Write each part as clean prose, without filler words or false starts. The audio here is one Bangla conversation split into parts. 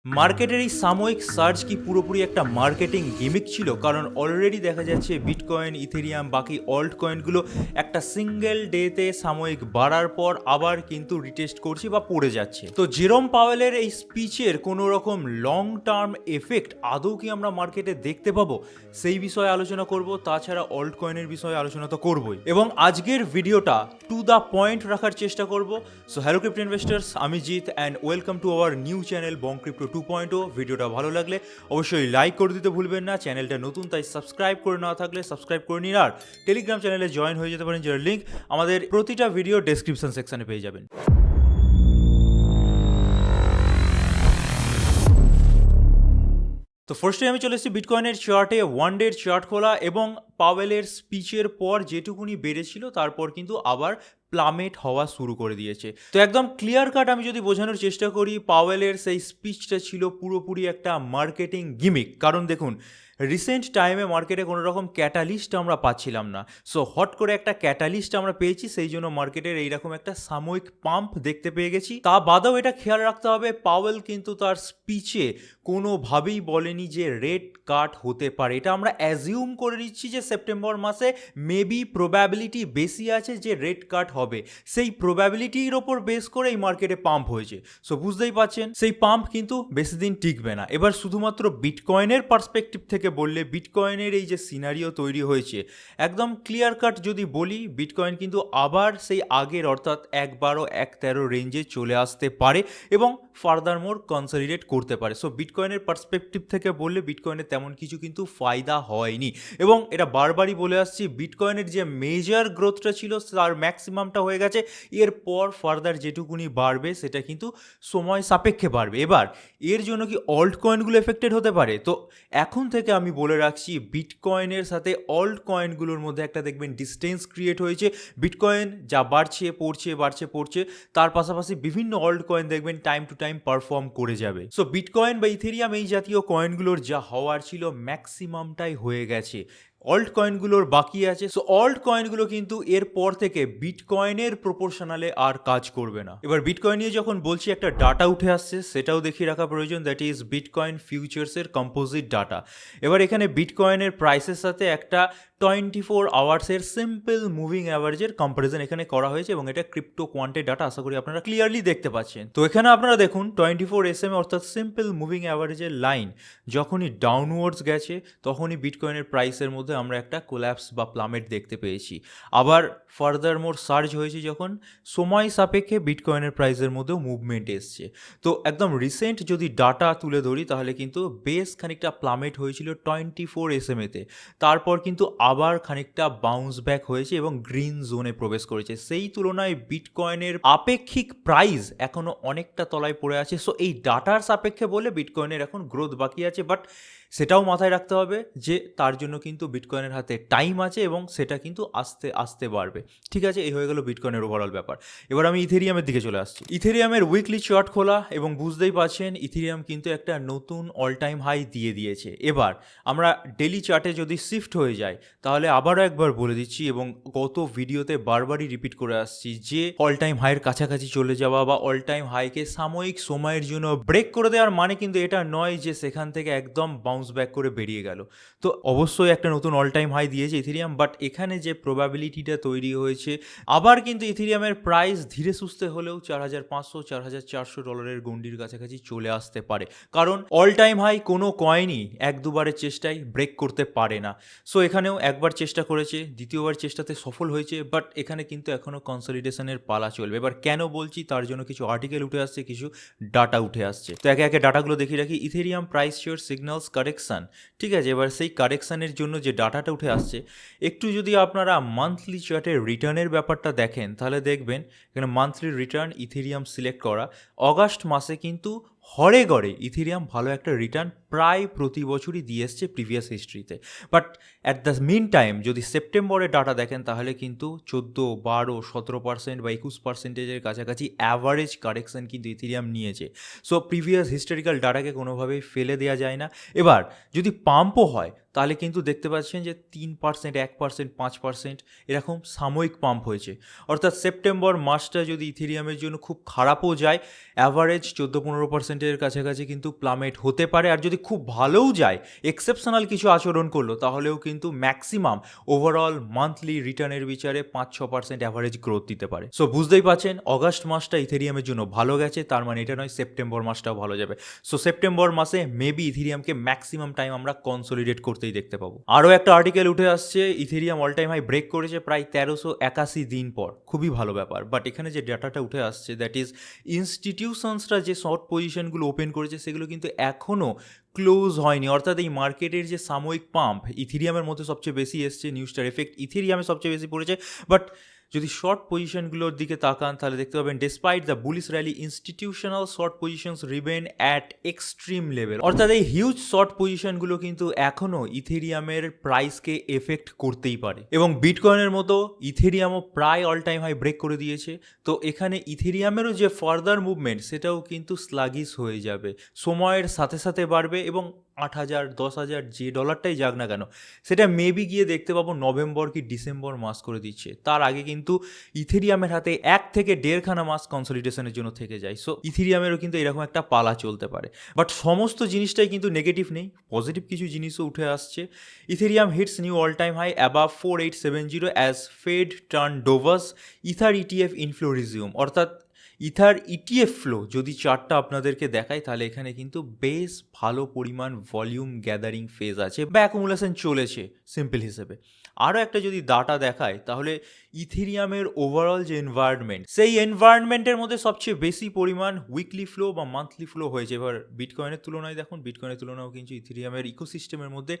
মার্কেটের এই সাময়িক সার্জ কি পুরোপুরি একটা মার্কেটিং গিমিক ছিল? কারণ অলরেডি দেখা যাচ্ছে বিটকয়েন, ইথেরিয়াম, বাকি অল্ট কয়েনগুলো একটা সিঙ্গেল ডেতে সাময়িক বাড়ার পর আবার কিন্তু রিটেস্ট করছে বা পড়ে যাচ্ছে। তো জেরোম পাওয়েলের এই স্পিচের কোনো রকম লং টার্ম এফেক্ট আদৌ কি আমরা মার্কেটে দেখতে পাবো, সেই বিষয়ে আলোচনা করব। তাছাড়া অল্ট কয়েনের বিষয়ে আলোচনা তো করবই, এবং আজকের ভিডিওটা টু দ্য পয়েন্ট রাখার চেষ্টা করব। সো হ্যালো ক্রিপ্টো ইনভেস্টার্স, আমি Jeet and welcome to our new channel Bong crypto 2.0। ভিডিওটা ভালো লাগলে অবশ্যই লাইক করে দিতে ভুলবেন না। চ্যানেলটা নতুন, তাই সাবস্ক্রাইব করে না থাকলে সাবস্ক্রাইব করে নিন, আর টেলিগ্রাম চ্যানেলে জয়েন হয়ে যেতে পারেন, যার লিঙ্ক আমাদের প্রতিটা ভিডিও ডেসক্রিপশন সেকশনে পেয়ে যাবেন। তো ফার্স্টে আমি চলে এসেছি বিটকয়েনের চার্টে, ওয়ান ডের চার্ট খোলা, এবং পাওয়েলের স্পিচের পর যেটুকুনি বেড়েছিল তারপর কিন্তু আবার প্লামেট হওয়া শুরু করে দিয়েছে। তো একদম ক্লিয়ার কাট আমি যদি বোঝানোর চেষ্টা করি, পাওয়েলের সেই স্পিচটা ছিল পুরোপুরি একটা মার্কেটিং গিমিক। কারণ দেখুন, রিসেন্ট টাইমে মার্কেটে কোনো রকম ক্যাটালিস্ট আমরা পাচ্ছিলাম না। সো হট করে একটা ক্যাটালিস্ট আমরা পেয়েছি, সেই জন্য মার্কেটের এইরকম একটা সাময়িক পাম্প দেখতে পেয়ে গেছি। তা বাদেও এটা খেয়াল রাখতে হবে, পাওয়েল কিন্তু তার স্পিচে কোনোভাবেই বলেনি যে রেট কাট হতে পারে। এটা আমরা অ্যাজিউম করে নিচ্ছি যে সেপ্টেম্বর মাসে মেবি প্রবাবিলিটি বেশি আছে যে রেট কাট হবে। সেই প্রবাবিলিটির ওপর বেস করে এই মার্কেটে পাম্প হয়েছে। সো বুঝতেই পারছেন, সেই পাম্প কিন্তু বেশি দিন টিকবে না। এবার শুধুমাত্র বিটকয়েনের পার্সপেক্টিভ থেকে বললে, বিটকয়েনের এই যে সিনারিও তৈরি হয়েছে, একদম ক্লিয়ার কাট যদি বলি, বিটকয়েন কিন্তু আবার সেই আগের অর্থাৎ 1.12-1.13 রেঞ্জে চলে আসতে পারে এবং ফার্দার মোর কনসলিডেট করতে পারে। সো বিটকয়েনের পার্সপেক্টিভ থেকে বললে বিটকয়েনের তেমন কিছু কিন্তু ফায়দা হয়নি, এবং এটা বারবারই বলে আসছি, বিটকয়েনের যে মেজর গ্রোথটা ছিল তার ম্যাক্সিমামটা হয়ে গেছে। এরপর ফার্দার যেটুকুনি বাড়বে সেটা কিন্তু সময় সাপেক্ষে বাড়বে। এবার এর জন্য কি অল্ট কয়েনগুলো এফেক্টেড হতে পারে? তো এখন থেকে আমি বলে রাখছি, বিটকয়েনের সাথে অল্ট কয়েনগুলোর মধ্যে একটা দেখবেন ডিস্টেন্স ক্রিয়েট হয়েছে। বিটকয়েন যা বাড়ছে পড়ছে, তার পাশাপাশি বিভিন্ন অল্ট কয়েন দেখবেন টাইম টু টাইম পারফর্ম করে যাবে। সো বিটকয়েন বা ইথেরিয়াম এই জাতীয় কয়েনগুলোর যা হওয়ার ছিল ম্যাক্সিমামটাই হয়ে গেছে, অল্ট কয়েনগুলোর বাকি আছে। সো অল্ট কয়েনগুলো কিন্তু এরপর থেকে বিটকয়েনের প্রপোর্শনালে আর কাজ করবে না। এবার বিটকয়েন নিয়ে যখন বলছি, একটা ডাটা উঠে আসছে, সেটাও দেখিয়ে রাখা প্রয়োজন। দ্যাট ইজ বিটকয়েন ফিউচার্সের কম্পোজিট ডাটা। এবার এখানে বিটকয়েনের প্রাইসের সাথে একটা 24 আওয়ার্সের সিম্পল মুভিং অ্যাভারেজের কম্পারিজন এখানে করা হয়েছে, এবং এটা ক্রিপ্টো কোয়ান্টের ডাটা। আশা করি আপনারা ক্লিয়ারলি দেখতে পাচ্ছেন। তো এখানে আপনারা দেখুন 24 SMA অর্থাৎ সিম্পল মুভিং অ্যাভারেজের লাইন যখনই ডাউনওয়ার্ডস গেছে, তখনই বিটকয়েনের প্রাইসের মধ্যে আমরা একটা কোল্যাপস বা প্লামেট দেখতে পেয়েছি। আবার ফার্দার মোর সার্জ হয়েছে যখন সময় সাপেক্ষে বিটকয়েনের প্রাইসের মধ্যেও মুভমেন্ট এসছে। তো একদম রিসেন্ট যদি ডাটা তুলে ধরি, তাহলে কিন্তু বেশ খানিকটা প্লামেট হয়েছিল 24 SMA-তে। তারপর কিন্তু আবার খানিকটা বাউন্স ব্যাক হয়েছে এবং গ্রিন জোনে প্রবেশ করেছে। সেই তুলনায় বিটকয়েনের আপেক্ষিক প্রাইস এখনও অনেকটা তলায় পড়ে আছে। সো এই ডাটার সাপেক্ষে বলে বিটকয়েনের এখন গ্রোথ বাকি আছে, বাট সেটাও মাথায় রাখতে হবে যে তার জন্য কিন্তু বিটকয়েনের হাতে টাইম আছে এবং সেটা কিন্তু আস্তে আস্তে বাড়বে। ঠিক আছে, এই হয়ে গেল বিটকয়েনের ওভারঅল ব্যাপার। এবার আমি ইথেরিয়ামের দিকে চলে আসছি। ইথেরিয়ামের উইকলি চার্ট খোলা, এবং বুঝতেই পারছেন ইথেরিয়াম কিন্তু একটা নতুন অল টাইম হাই দিয়ে দিয়েছে। এবার আমরা ডেলি চার্টে যদি শিফট হয়ে যাই, তাহলে আবারও একবার বলে দিচ্ছি, এবং গত ভিডিওতে বারবারই রিপিট করে আসছি, যে অল টাইম হাইয়ের কাছাকাছি চলে যাওয়া বা অল টাইম হাইকে সাময়িক সময়ের জন্য ব্রেক করে দেওয়ার মানে কিন্তু এটা নয় যে সেখান থেকে একদম বাউন্স ব্যাক করে বেরিয়ে গেল। তো অবশ্যই একটা নতুন অল টাইম হাই দিয়েছে ইথেরিয়াম, বাট এখানে যে প্রবাবিলিটিটা তৈরি হয়েছে, আবার কিন্তু ইথেরিয়ামের প্রাইস ধীরে সুস্থে হলেও $4,500-4,400 গন্ডির কাছাকাছি চলে আসতে পারে। কারণ অল টাইম হাই কোনো কয়েনই এক দুবারের চেষ্টায় ব্রেক করতে পারে না। সো এখানেও একবার চেষ্টা করেছে, দ্বিতীয়বার চেষ্টাতে সফল হয়েছে, বাট এখানে কিন্তু এখনও কনসলিডেশনের পালা চলবে। এবার কেন বলছি, তার জন্য কিছু আর্টিকেল উঠে আসছে, কিছু ডাটা উঠে আসছে। তো একে একে ডাটাগুলো দেখিয়ে রাখি। Ethereum price sure signals correction, ঠিক আছে। এবার সেই কারেকশানের জন্য যে ডাটাটা উঠে আসছে, একটু যদি আপনারা মান্থলি চার্টের রিটার্নের ব্যাপারটা দেখেন, তাহলে দেখবেন এখানে মান্থলি রিটার্ন ইথেরিয়াম সিলেক্ট করা। অগাস্ট মাসে কিন্তু হরে গড়ে ইথেরিয়াম ভালো একটা রিটার্ন প্রায় প্রতি বছরই দিয়ে এসছে প্রিভিয়াস হিস্ট্রিতে। But at the mean time যদি সেপ্টেম্বরের ডাটা দেখেন, তাহলে কিন্তু 14, 12, 17% বা 21%-এর কাছাকাছি অ্যাভারেজ কারেকশন কিন্তু ইথেরিয়াম নিয়েছে। সো প্রিভিয়াস হিস্টোরিক্যাল ডাটাকে কোনোভাবেই ফেলে দেওয়া যায় না। এবার যদি পাম্পও হয়, তাহলে কিন্তু দেখতে পাচ্ছেন যে 3%, 1%, 5% এরকম সাময়িক পাম্প হয়েছে। অর্থাৎ সেপ্টেম্বর মাসটা যদি ইথেরিয়ামের জন্য খুব খারাপও যায়, অ্যাভারেজ 14-15% 20% কাছাকাছি কিন্তু প্লামেট হতে পারে, আর যদি খুব ভালোও যায়, এক্সেপশনাল কিছু আচরণ করলো, তাহলেও কিন্তু ম্যাক্সিমাম ওভারঅল মান্থলি রিটার্নের বিচারে 5-6% অ্যাভারেজ গ্রোথ দিতে পারে। সো বুঝতেই পারছেন অগাস্ট মাসটা ইথেরিয়ামের জন্য ভালো গেছে, তার মানে এটা নয় সেপ্টেম্বর মাসটাও ভালো যাবে। সো সেপ্টেম্বর মাসে মেবি ইথেরিয়ামকে ম্যাক্সিমাম টাইম আমরা কনসোলিডেট করতেই দেখতে পাবো। আরও একটা আর্টিকেল উঠে আসছে, Ethereum all time high break করেছে প্রায় 1381 দিন পর, খুবই ভালো ব্যাপার। বাট এখানে যে ডাটাটা উঠে আসছে, দ্যাট ইজ ইনস্টিটিউশনসরা যে শর্ট পজিশনগুলো ওপেন করেছে সেগুলো কিন্তু এখনও ক্লোজ হয়নি, অর্থাৎ এই মার্কেটের যে সাময়িক পাম্প ইথেরিয়ামের মধ্যে সবচেয়ে বেশি এসছে, নিউজটার এফেক্ট ইথেরিয়ামে সবচেয়ে বেশি পড়েছে। বাট যদি শর্ট পজিশনগুলোর দিকে তাকান তাহলে দেখতে পাবেন despite the bullish rally institutional short positions remain at extreme level, অর্থাৎ এই হিউজ শর্ট পজিশনগুলো কিন্তু এখনও ইথেরিয়ামের প্রাইসকে এফেক্ট করতেই পারে। এবং বিটকয়েনের মতো ইথেরিয়ামও প্রায় অল টাইম হাই ব্রেক করে দিয়েছে। তো এখানে ইথেরিয়ামেরও যে ফার্দার মুভমেন্ট সেটাও কিন্তু স্লাগিশ হয়ে যাবে, সময়ের সাথে সাথে বাড়বে, এবং 8,000 10,000 যে ডলারটাই যাক না কেন সেটা মেবি গিয়ে দেখতে পাবো নভেম্বর কি ডিসেম্বর মাস করে দিচ্ছে। তার আগে কিন্তু ইথেরিয়ামের হাতে 1 থেকে 1.5 মাস কনসলিডেশনের জন্য থেকে যায়। সো ইথেরিয়ামেরও কিন্তু এরকম একটা পালা চলতে পারে। বাট সমস্ত জিনিসটাই কিন্তু নেগেটিভ নেই, পজিটিভ কিছু জিনিসও উঠে আসছে। Ethereum hits new all time high above 4870 as Fed turn dovish ether ETF inflow resume, অর্থাৎ ইথার ইটিএফ ফ্লো যদি চার্টটা আপনাদেরকে দেখায় তাহলে এখানে কিন্তু বেশ ভালো পরিমাণ ভলিউম গ্যাদারিং ফেজ আছে বা অ্যাকুমুলেশন চলেছে সিম্পল হিসেবে। আরও একটা যদি ডাটা দেখায় তাহলে ইথেরিয়ামের ওভারঅল যে এনভায়রনমেন্ট, সেই এনভায়রনমেন্টের মধ্যে সবচেয়ে বেশি পরিমাণ উইকলি ফ্লো বা মান্থলি ফ্লো হয়েছে। এবার বিটকয়েনের তুলনায় দেখুন, বিটকয়েনের তুলনাও কিন্তু ইথেরিয়ামের ইকোসিস্টেমের মধ্যে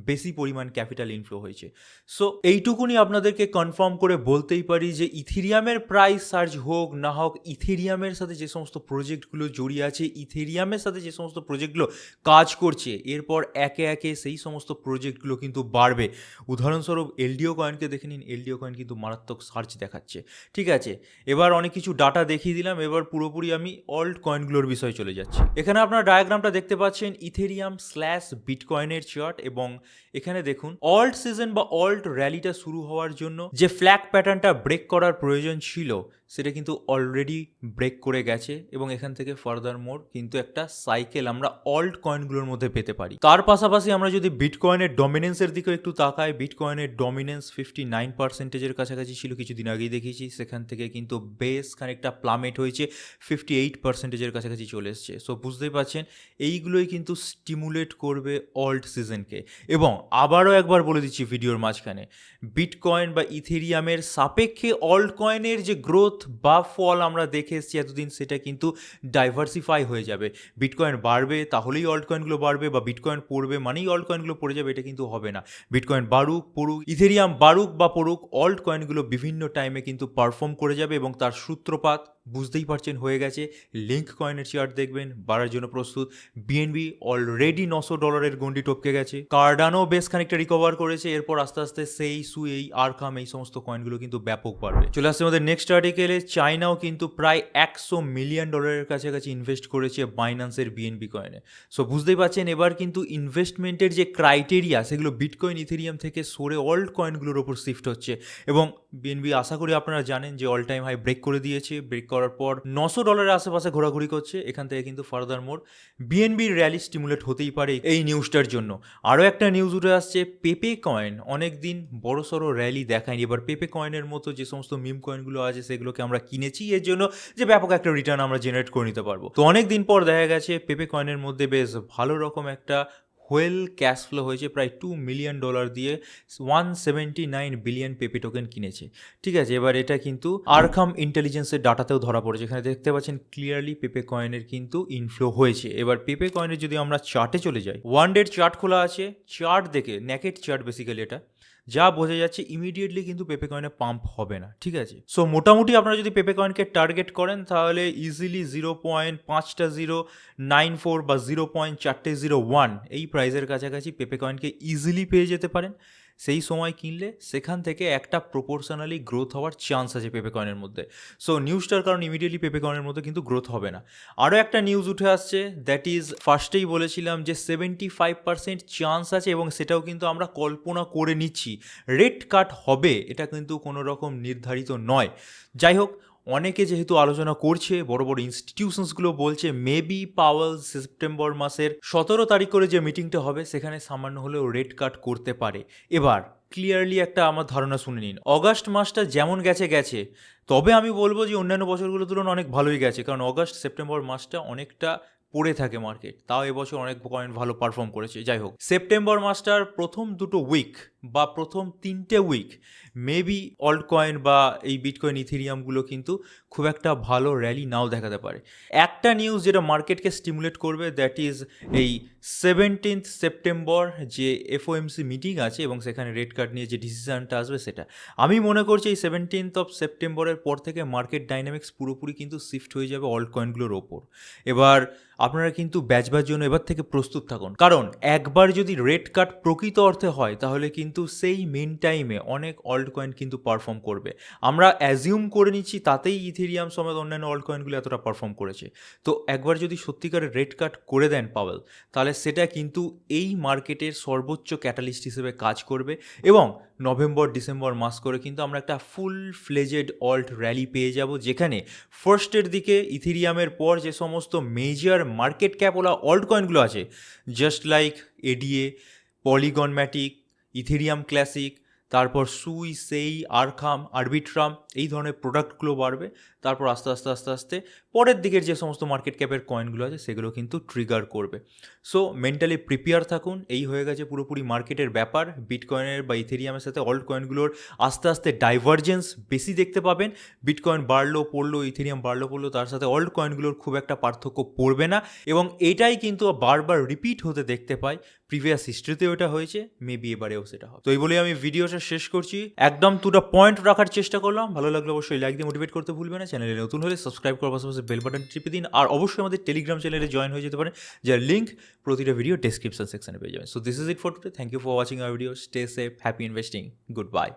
বেশি পরিমাণ ক্যাপিটাল ইনফ্লো হয়েছে। সো এইটুকুনি আপনাদেরকে কনফার্ম করে বলতেই পারি যে ইথেরিয়ামের প্রাইস সার্জ হোক না হোক, ইথেরিয়ামের সাথে যে সমস্ত প্রজেক্টগুলো জড়িয়ে আছে, ইথেরিয়ামের সাথে যে সমস্ত প্রজেক্টগুলো কাজ করছে, এরপর একে একে সেই সমস্ত প্রজেক্টগুলো কিন্তু বাড়বে। উদাহরণস্বরূপ এলডিও কয়েনকে দেখে নিন, এলডিও কয়েন কিন্তু মারাত্মক সার্চ দেখাচ্ছে। ঠিক আছে, এবার অনেক কিছু ডাটা দেখিয়ে দিলাম, এবার পুরোপুরি আমি অল্ট কয়েনগুলোর বিষয়ে চলে যাচ্ছি। এখানে আপনারা ডায়াগ্রামটা দেখতে পাচ্ছেন ইথেরিয়াম স্ল্যাশ বিটকয়েনের চার্ট, এবং এখানে দেখুন অল্ট সিজন বা অল্ট র্যালিটা শুরু হওয়ার জন্য যে ফ্ল্যাগ প্যাটার্নটা ব্রেক করার প্রয়োজন ছিল সেটা কিন্তু অলরেডি ব্রেক করে গেছে, এবং এখান থেকে ফার্দার মোর কিন্তু একটা সাইকেল আমরা অল্ট কয়েনগুলোর মধ্যে পেতে পারি। তার পাশাপাশি আমরা যদি বিটকয়েনের ডমিনেন্সের দিকে একটু তাকাই, বিটকয়েনের ডমিনেন্স 59%-এর কাছাকাছি ছিল, কিছুদিন আগেই দেখিয়েছি, সেখান থেকে কিন্তু বেশ খানিকটা প্লামেট হয়েছে 58%-এর কাছাকাছি চলে এসছে। সো বুঝতেই পারছেন এইগুলোই কিন্তু স্টিমুলেট করবে অল্ট সিজনকে। এবং আবারও একবার বলে দিচ্ছি ভিডিওর মাঝখানে, বিটকয়েন বা ইথেরিয়ামের সাপেক্ষে অল্ট কয়েনের যে গ্রোথ বা ফল আমরা দেখে এসেছি এতদিন, সেটা কিন্তু ডাইভার্সিফাই হয়ে যাবে। বিটকয়েন বাড়বে তাহলেই অল্ট কয়েনগুলো বাড়বে, বা বিটকয়েন পড়বে মানেই অল্ট কয়েনগুলো পড়ে যাবে, এটা কিন্তু হবে না। বিটকয়েন বাড়ুক পড়ুক, ইথেরিয়াম বাড়ুক বা পড়ুক, অল্ট কয়েনগুলো বিভিন্ন টাইমে কিন্তু পারফর্ম করে যাবে, এবং তার সূত্রপাত বুঝতেই পারছেন হয়ে গেছে। লিঙ্ক কয়েনের চার্ট দেখবেন, বাড়ার জন্য প্রস্তুত। বিএনবি অলরেডি $900 গন্ডি টপকে গেছে, কার্ডানো বেশ খানিকটা রিকভার করেছে, এরপর আস্তে আস্তে সেই এই আরকাম এই সমস্ত কয়েনগুলো কিন্তু ব্যাপক বাড়বে। চলে আসছে আমাদের নেক্সট আর্টিকেলে, চায়নাও কিন্তু প্রায় $100 মিলিয়ন কাছাকাছি ইনভেস্ট করেছে বাইন্যান্সের বিএনবি কয়েনে। সো বুঝতেই পারছেন এবার কিন্তু ইনভেস্টমেন্টের যে ক্রাইটেরিয়া সেগুলো বিটকয়েন ইথেরিয়াম থেকে সরে অল্ট কয়েনগুলোর ওপর শিফট হচ্ছে। এবং বিএনবি আশা করি আপনারা জানেন যে অল টাইম হাই ব্রেক করে দিয়েছে, ব্রেক করার পর $900 আশেপাশে ঘোরাঘুরি করছে, এখান থেকে কিন্তু ফার্দার মোর বিএনবির র্যালি স্টিমুলেট হতেই পারে এই নিউজটার জন্য। আরও একটা নিউজ উঠে আসছে, পেপে কয়েন অনেক দিন বড়সড় র্যালি দেখায়নি, এবার পেপে কয়েনের মতো যে সমস্ত মিম কয়েনগুলো আছে সেগুলোকে আমরা কিনেছি এর জন্য যে ব্যাপক একটা রিটার্ন আমরা জেনারেট করে নিতে পারবো। তো অনেক দিন পর দেখা গেছে পেপে কয়েনের মধ্যে বেশ ভালো রকম একটা হোয়েল ক্যাশ ফ্লো হয়েছে, প্রায় $2 মিলিয়ন দিয়ে 179 বিলিয়ন পেপে টোকেন কিনেছে। ঠিক আছে, এবার এটা কিন্তু আরকাম ইন্টেলিজেন্সের ডাটাতেও ধরা পড়েছে, এখানে দেখতে পাচ্ছেন ক্লিয়ারলি পেপে কয়েনের কিন্তু ইনফ্লো হয়েছে। এবার পেপে কয়েনের যদি আমরা চার্টে চলে যাই, 1 ডে চার্ট খোলা আছে, চার্ট দেখে নেকেট চার্ট বেসিক্যালি এটা যা বোঝা যাচ্ছে ইমিডিয়েটলি কিন্তু পেপে কয়েনে পাম্প হবে না। ঠিক আছে, সো মোটামুটি আপনারা যদি পেপে কয়েনকে টার্গেট করেন তাহলে ইজিলি 0.5094 বা 0.401 এই প্রাইসের কাছাকাছি পেপে কয়েনকে ইজিলি পেয়ে যেতে পারেন। সেই সময় কিনলে সেখান থেকে একটা প্রপোর্শনালি গ্রোথ হওয়ার চান্স আছে পেপে কয়েনের মধ্যে। সো নিউজটার কারণ ইমিডিয়েটলি পেপে কয়েনের মধ্যে কিন্তু গ্রোথ হবে না। আরও একটা নিউজ উঠে আসছে, দ্যাট ইজ ফার্স্টেই বলেছিলাম যে 75% চান্স আছে, এবং সেটাও কিন্তু আমরা কল্পনা করে নিচ্ছি রেট কাট হবে, এটা কিন্তু কোনো রকম নির্ধারিত নয়। যাই হোক, অনেকে যেহেতু আলোচনা করছে, বড় বড় ইনস্টিটিউশনসগুলো বলছে মেবি পাওয়েল সেপ্টেম্বর মাসের 17 তারিখ করে যে মিটিংটা হবে সেখানে সামান্য হলেও রেট কাট করতে পারে। এবার ক্লিয়ারলি একটা আমার ধারণা শুনে নিন, অগাস্ট মাসটা যেমন গেছে গেছে, তবে আমি বলবো যে অন্যান্য বছরগুলোর তুলনায় অনেক ভালোই গেছে, কারণ অগাস্ট সেপ্টেম্বর মাসটা অনেকটা পড়ে থাকে মার্কেট, তাও এবছর অনেক কয়েন ভালো পারফর্ম করেছে। যাই হোক, সেপ্টেম্বর মাসটার প্রথম 2 উইক বা প্রথম 3টে উইক মেবি অল্ট কয়েন বা এই বিটকয়েন ইথেরিয়ামগুলো কিন্তু খুব একটা ভালো র্যালি নাও দেখাতে পারে। একটা নিউজ যেটা মার্কেটকে স্টিমুলেট করবে, দ্যাট ইজ এই 17th সেপ্টেম্বর যে এফওএমসি মিটিং আছে এবং সেখানে রেট কাট নিয়ে যে ডিসিশনটা আসবে সেটা। আমি মনে করছি এই 17th সেপ্টেম্বরের পর থেকে মার্কেট ডাইনামিক্স পুরোপুরি কিন্তু শিফট হয়ে যাবে অল্ট কয়েনগুলোর ওপর। এবার আপনারা কিন্তু ব্যাচবার জন্য এবার থেকে প্রস্তুত থাকুন, কারণ একবার যদি রেট কাট প্রকৃত অর্থে হয় তাহলে কিন্তু সেই মেন টাইমে অনেক অল্ট কয়েন কিন্তু পারফর্ম করবে। আমরা অ্যাজিউম করে নিচ্ছি তাতেই ইথেরিয়াম সমেত অন্যান্য অল্ট কয়েনগুলো এতটা পারফর্ম করেছে। তো একবার যদি সত্যিকারের রেট কাট করে দেন পাওয়েল, তাহলে সেটা কিন্তু এই মার্কেটের সর্বোচ্চ ক্যাটালিস্ট হিসেবে কাজ করবে এবং নভেম্বর ডিসেম্বর মাস করে কিন্তু আমরা একটা ফুল ফ্লেজেড অল্ট র্যালি পেয়ে যাব, যেখানে ফার্স্টের দিকে ইথেরিয়ামের পর যে সমস্ত মেজর মার্কেট ক্যাপওয়ালা অল্ট কয়েনগুলো আছে, just like ADA, polygon Matic, Ethereum classic, তারপর সুই, সেই, আরখাম, আরবিট্রাম, এই ধরনের প্রোডাক্টগুলো বাড়বে। তারপর আস্তে আস্তে আস্তে আস্তে পরের দিকের যে সমস্ত মার্কেট ক্যাপের কয়েনগুলো আছে সেগুলো কিন্তু ট্রিগার করবে। সো মেন্টালি প্রিপেয়ার থাকুন। এই হয়ে গেছে পুরোপুরি মার্কেটের ব্যাপার। বিটকয়েনের বা ইথেরিয়ামের সাথে অল্ট কয়েনগুলোর আস্তে আস্তে ডাইভার্জেন্স বেশি দেখতে পাবেন। বিটকয়েন বাড়লো পড়লো, ইথেরিয়াম বাড়লো পড়লো, তার সাথে অল্ট কয়েনগুলোর খুব একটা পার্থক্য পড়বে না এবং এটাই কিন্তু বারবার রিপিট হতে দেখতে পাই। প্রিভিয়াস হিস্ট্রিতেও এটা হয়েছে, মেবি এবারেও সেটা হবে। তো এই বলে আমি ভিডিওটা শেষ করছি। একদম দুটো পয়েন্ট রাখার চেষ্টা করলাম। ভালো লাগলে অবশ্যই লাইক দিয়ে মোটিভেট করতে ভুলবেন না। চ্যানেলে নতুন হলে সাবস্ক্রাইব করার পাশাপাশি বেল বাটন টিপে দিন। আর অবশ্যই আমাদের টেলিগ্রাম চ্যানেলে জয়েন হয়ে যেতে পারেন, যার লিঙ্ক প্রতিটা ভিডিও ডেসক্রিপশন সেকশনে পেয়ে যাবেন। So this is it for today. Thank you for watching our video. Stay safe, happy investing, good bye.